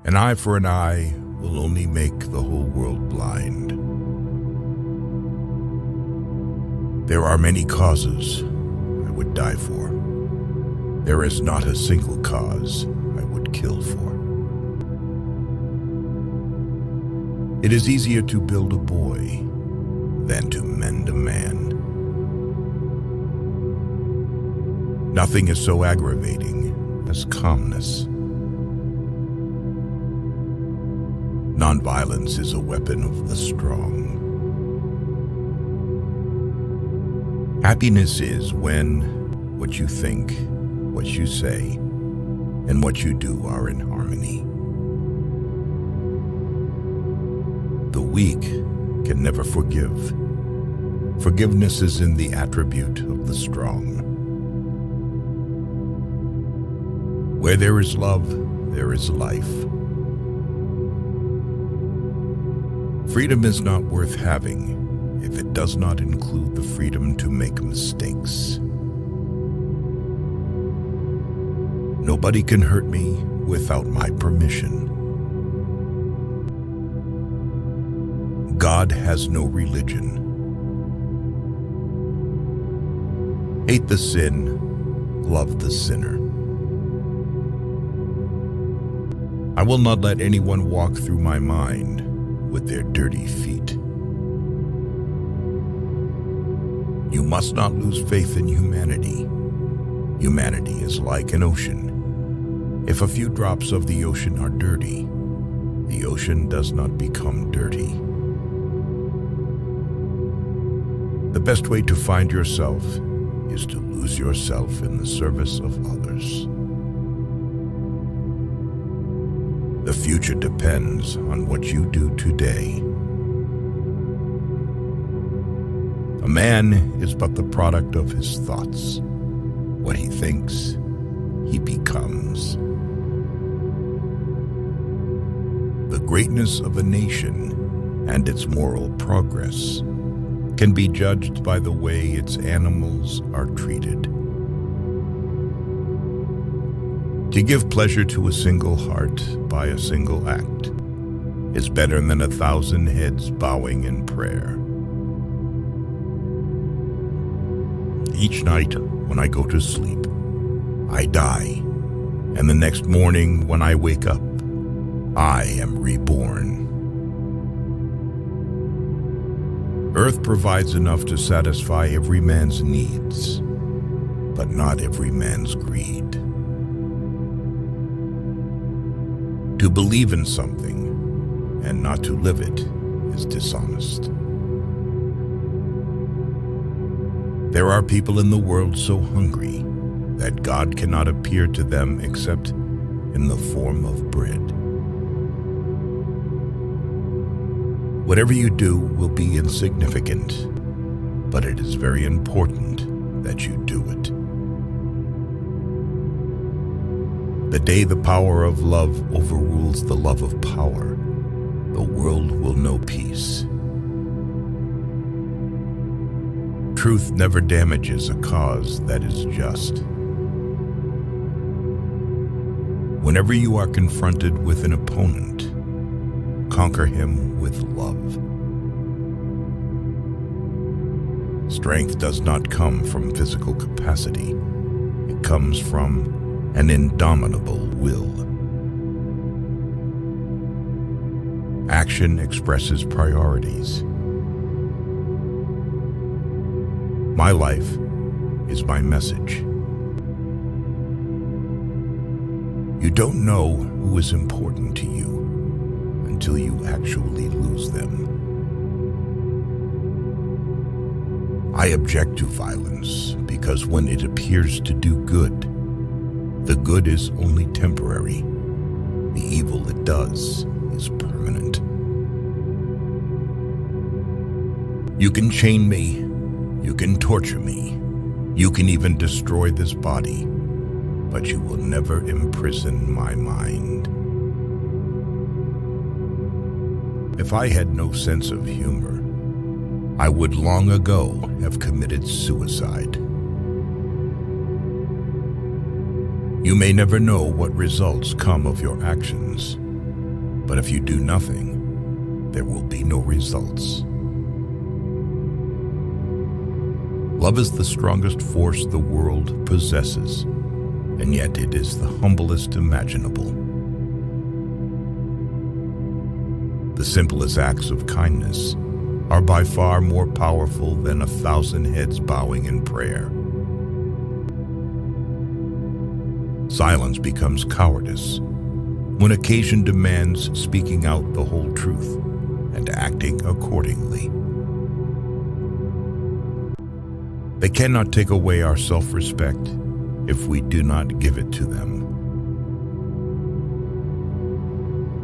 An eye for an eye will only make the whole world blind. There are many causes I would die for. There is not a single cause I would kill for. It is easier to build a boy than to mend a man. Nothing is so aggravating as calmness. Nonviolence is a weapon of the strong. Happiness is when what you think, what you say, and what you do are in harmony. The weak can never forgive. Forgiveness is in the attribute of the strong. Where there is love, there is life. Freedom is not worth having if it does not include the freedom to make mistakes. Nobody can hurt me without my permission. God has no religion. Hate the sin, love the sinner. I will not let anyone walk through my mind with their dirty feet. You must not lose faith in humanity. Humanity is like an ocean. If a few drops of the ocean are dirty, the ocean does not become dirty. The best way to find yourself is to lose yourself in the service of others. The future depends on what you do today. A man is but the product of his thoughts. What he thinks, he becomes. The greatness of a nation and its moral progress can be judged by the way its animals are treated. To give pleasure to a single heart by a single act is better than 1,000 heads bowing in prayer. Each night when I go to sleep, I die, and the next morning when I wake up, I am reborn. Earth provides enough to satisfy every man's needs, but not every man's greed. To believe in something and not to live it is dishonest. There are people in the world so hungry that God cannot appear to them except in the form of bread. Whatever you do will be insignificant, but it is very important that you do it. The day the power of love overrules the love of power, the world will know peace. Truth never damages a cause that is just. Whenever you are confronted with an opponent, conquer him with love. Strength does not come from physical capacity. It comes from an indomitable will. Action expresses priorities. My life is my message. You don't know who is important to you until you actually lose them. I object to violence because when it appears to do good, the good is only temporary. The evil it does is permanent. You can chain me, you can torture me, you can even destroy this body, but you will never imprison my mind. If I had no sense of humor, I would long ago have committed suicide. You may never know what results come of your actions, But if you do nothing, there will be no results. Love is the strongest force the world possesses, and yet it is the humblest imaginable. The simplest acts of kindness are by far more powerful than 1,000 heads bowing in prayer. Silence becomes cowardice when occasion demands speaking out the whole truth and acting accordingly. They cannot take away our self-respect if we do not give it to them.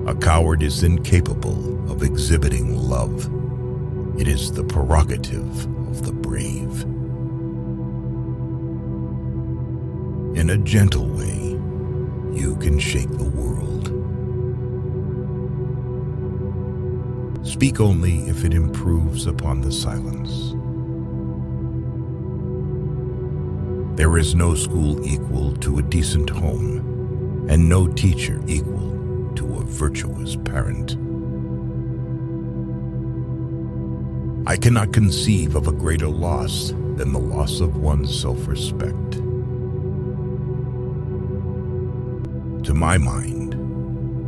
A coward is incapable of exhibiting love. It is the prerogative of the brave. In a gentle way, you can shake the world. Speak only if it improves upon the silence. There is no school equal to a decent home, and no teacher equal to a virtuous parent. I cannot conceive of a greater loss than the loss of one's self-respect. To my mind,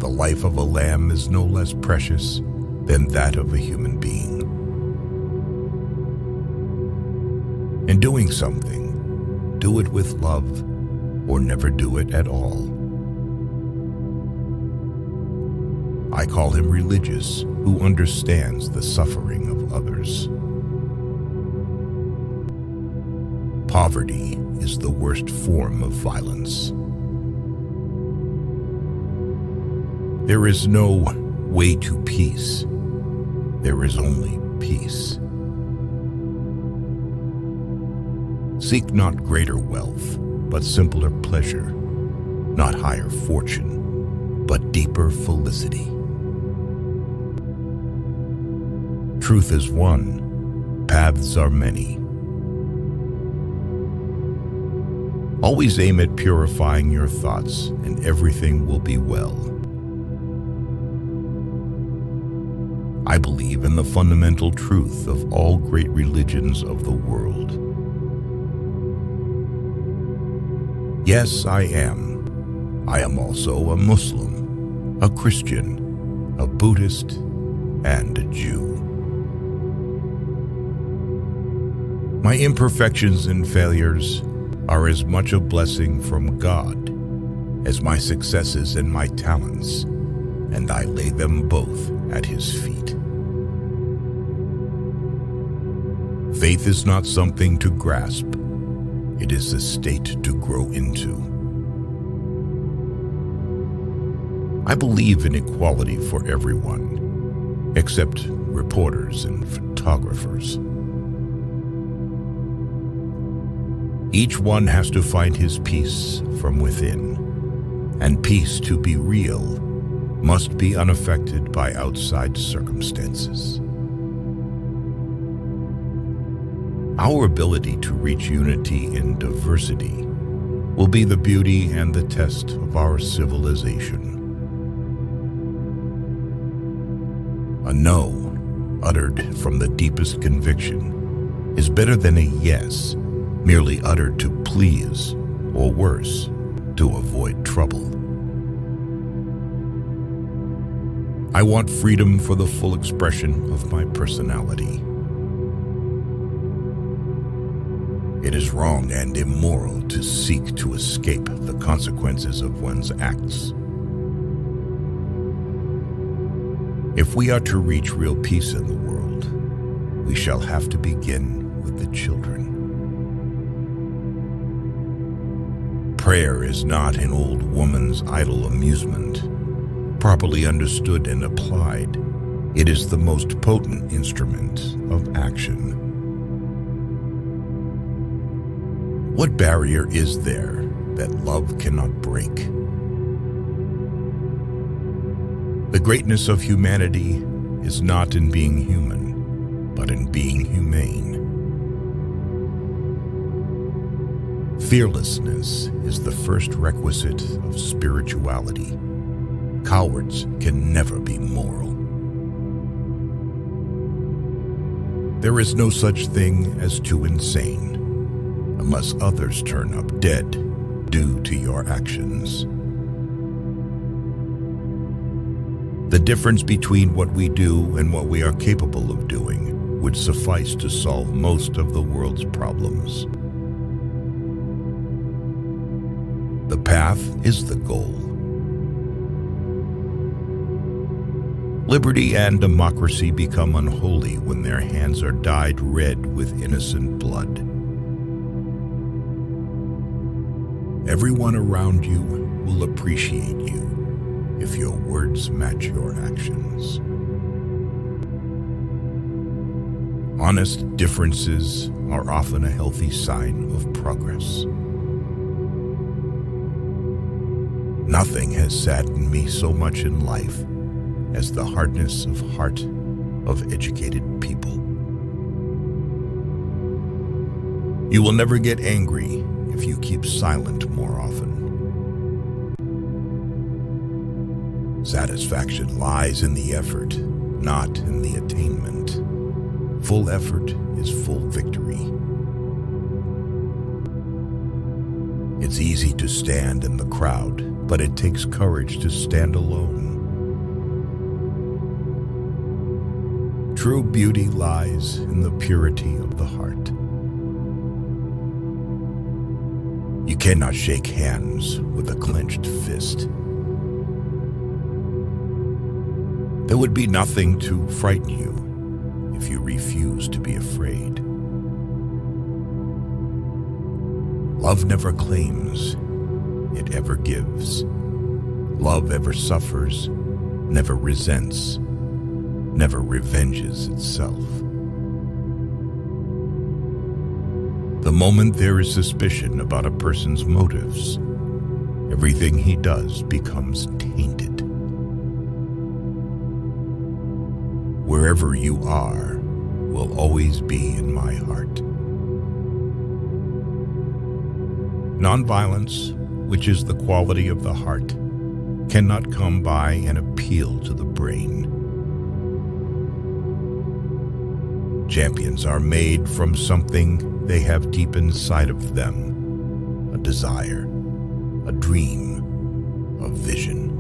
the life of a lamb is no less precious than that of a human being. In doing something, do it with love, or never do it at all. I call him religious who understands the suffering of others. Poverty is the worst form of violence. There is no way to peace. There is only peace. Seek not greater wealth, but simpler pleasure, not higher fortune, but deeper felicity. Truth is one, paths are many. Always aim at purifying your thoughts, and everything will be well. I believe in the fundamental truth of all great religions of the world. Yes, I am. I am also a Muslim, a Christian, a Buddhist, and a Jew. My imperfections and failures are as much a blessing from God as my successes and my talents, and I lay them both at His feet. Faith is not something to grasp. It is a state to grow into. I believe in equality for everyone, except reporters and photographers. Each one has to find his peace from within, and peace to be real must be unaffected by outside circumstances. Our ability to reach unity in diversity will be the beauty and the test of our civilization. A no, uttered from the deepest conviction, is better than a yes, merely uttered to please, or worse, to avoid trouble. I want freedom for the full expression of my personality. It is wrong and immoral to seek to escape the consequences of one's acts. If we are to reach real peace in the world, we shall have to begin with the children. Prayer is not an old woman's idle amusement. Properly understood and applied, it is the most potent instrument of action. What barrier is there that love cannot break? The greatness of humanity is not in being human, but in being humane. Fearlessness is the first requisite of spirituality. Cowards can never be moral. There is no such thing as too insane, unless others turn up dead due to your actions. The difference between what we do and what we are capable of doing would suffice to solve most of the world's problems. The path is the goal. Liberty and democracy become unholy when their hands are dyed red with innocent blood. Everyone around you will appreciate you if your words match your actions. Honest differences are often a healthy sign of progress. Nothing has saddened me so much in life as the hardness of heart of educated people. You will never get angry if you keep silent more often. Satisfaction lies in the effort, not in the attainment. Full effort is full victory. It's easy to stand in the crowd, but it takes courage to stand alone. True beauty lies in the purity of the heart. You cannot shake hands with a clenched fist. There would be nothing to frighten you if you refuse to be afraid. Love never claims, it ever gives. Love ever suffers, never resents, never revenges itself. The moment there is suspicion about a person's motives, everything he does becomes tainted. Wherever you are will always be in my heart. Nonviolence, which is the quality of the heart, cannot come by an appeal to the brain. Champions are made from something they have deep inside of them, a desire, a dream, a vision.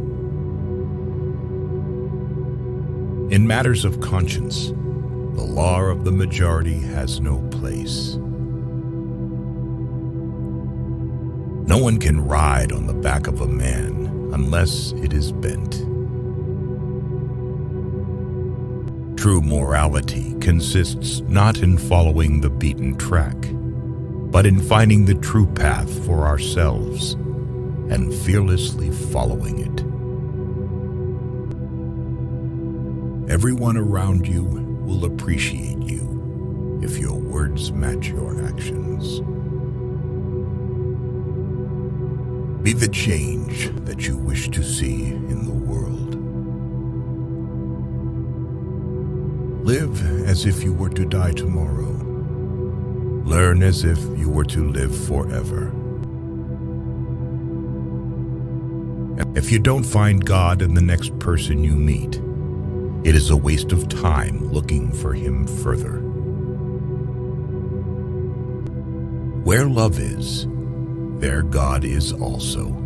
In matters of conscience, the law of the majority has no place. No one can ride on the back of a man unless it is bent. True morality consists not in following the beaten track, but in finding the true path for ourselves and fearlessly following it. Everyone around you will appreciate you if your words match your actions. Be the change that you wish to see in the world. Live as if you were to die tomorrow. Learn as if you were to live forever. If you don't find God in the next person you meet, it is a waste of time looking for Him further. Where love is, there God is also.